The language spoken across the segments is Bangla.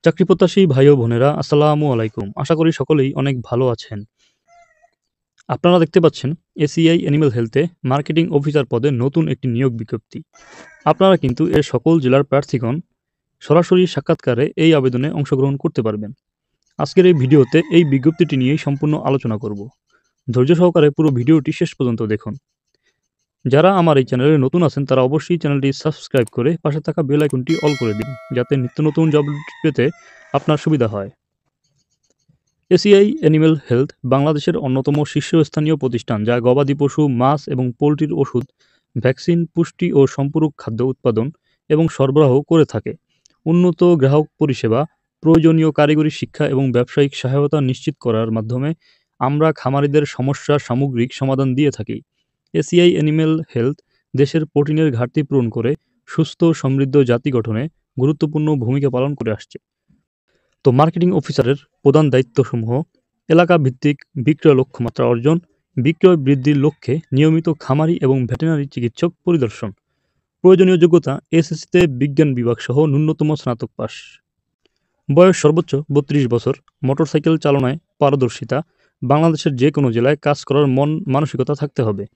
চাকরি প্রত্যাশী ভাই ও বোনেরা আসসালামু আলাইকুম। আশা করি সকলেই অনেক ভালো আছেন। আপনারা দেখতে পাচ্ছেন এসিআই অ্যানিমেল হেলথে মার্কেটিং অফিসার পদে নতুন একটি নিয়োগ বিজ্ঞপ্তি। আপনারা কিন্তু এর সকল জেলার প্রার্থীগণ সরাসরি সাক্ষাৎকারে এই আবেদনে অংশগ্রহণ করতে পারবেন। আজকের এই ভিডিওতে এই বিজ্ঞপ্তিটি নিয়েই সম্পূর্ণ আলোচনা করব। ধৈর্য সহকারে পুরো ভিডিওটি শেষ পর্যন্ত দেখুন। যারা আমার এই চ্যানেলে নতুন আছেন তারা অবশ্যই চ্যানেলটি সাবস্ক্রাইব করে পাশে থাকা বেল আইকনটি অল করে দিন, যাতে নিত্য নতুন জব পেতে আপনার সুবিধা হয়। এসিআই অ্যানিমেল হেলথ বাংলাদেশের অন্যতম শীর্ষস্থানীয় প্রতিষ্ঠান, যা গবাদি পশু, মাছ এবং পোলট্রির ওষুধ, ভ্যাকসিন, পুষ্টি ও সম্পূরক খাদ্য উৎপাদন এবং সরবরাহ করে থাকে। উন্নত গ্রাহক পরিষেবা, প্রয়োজনীয় কারিগরি শিক্ষা এবং ব্যবসায়িক সহায়তা নিশ্চিত করার মাধ্যমে আমরা খামারিদের সমস্যার সামগ্রিক সমাধান দিয়ে থাকি। এসিআই অ্যানিমেল হেলথ দেশের প্রোটিনের ঘাটতি পূরণ করে সুস্থ সমৃদ্ধ জাতি গঠনে গুরুত্বপূর্ণ ভূমিকা পালন করে আসছে। তো মার্কেটিং অফিসারের প্রধান দায়িত্বসমূহ: এলাকা ভিত্তিক বিক্রয় লক্ষ্যমাত্রা অর্জন, বিক্রয় বৃদ্ধির লক্ষ্যে নিয়মিত খামারি এবং ভেটেরিনারি চিকিৎসক পরিদর্শন। প্রয়োজনীয় যোগ্যতা: এসএসসিতে বিজ্ঞান বিভাগ সহ ন্যূনতম স্নাতক পাস। বয়স সর্বোচ্চ ৩২ বছর। মোটরসাইকেল চালনায় পারদর্শিতা। বাংলাদেশের যে কোনো জেলায় কাজ করার মানসিকতা থাকতে হবে।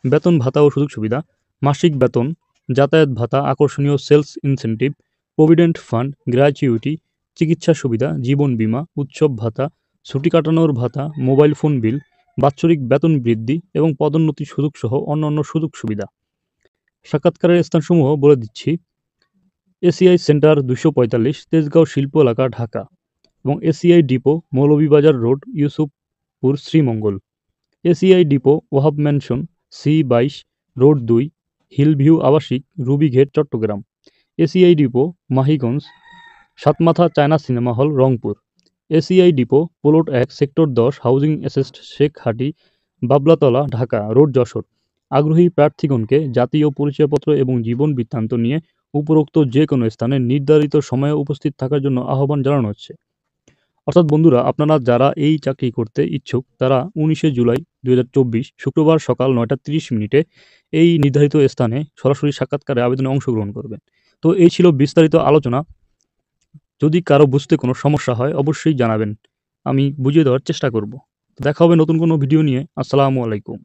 বেতন ভাতা ও সুযোগ সুবিধা: মাসিক বেতন, যাতায়াত ভাতা, আকর্ষণীয় sales incentive, provident fund, gratuity, চিকিৎসা সুবিধা, জীবন বীমা, উৎসব ভাতা, ছুটি কাটানোর ভাতা, মোবাইল ফোন বিল, বাৎসরিক বেতন বৃদ্ধি এবং পদোন্নতির সুযোগ সহ অন্যান্য সুযোগ সুবিধা। সাক্ষাৎকারের স্থানসমূহ বলে দিচ্ছি: এসিআই সেন্টার ২৪৫, তেজগাঁও শিল্প এলাকা, ঢাকা, এবং ACI depot, Moulvibazar road, Yusufpur, Sreemangal. ACI depot, Wahab mansion, C22 road 2, Hillview আবাসিক, Ruby gate, Chattogram. ACI depot, Mahiganj, Satmatha China cinema hall, Rangpur. ACI depot, plot 1, sector 10, housing estate, Shekhhati, Bablatala, Dhaka road, Jessore. আগ্রহী প্রার্থীগণকে জাতীয় পরিচয়পত্র এবং জীবন বৃত্তান্ত নিয়ে উপরোক্ত যে কোনো স্থানে নির্ধারিত সময়ে উপস্থিত থাকার জন্য আহ্বান জানানো হচ্ছে। অর্থাৎ বন্ধুরা, আপনারা যারা এই চাকরি করতে ইচ্ছুক তারা 19শে জুলাই 2024 শুক্রবার সকাল 9টা 30 মিনিটে এই নির্ধারিত স্থানে সরাসরি সাক্ষাৎকারে আবেদনে অংশগ্রহণ করবেন। তো এই ছিল বিস্তারিত আলোচনা। যদি কারো বুঝতে কোনো সমস্যা হয় অবশ্যই জানাবেন, আমি বুঝিয়ে দেওয়ার চেষ্টা করব। দেখা হবে নতুন কোনো ভিডিও নিয়ে। আসসালামু আলাইকুম।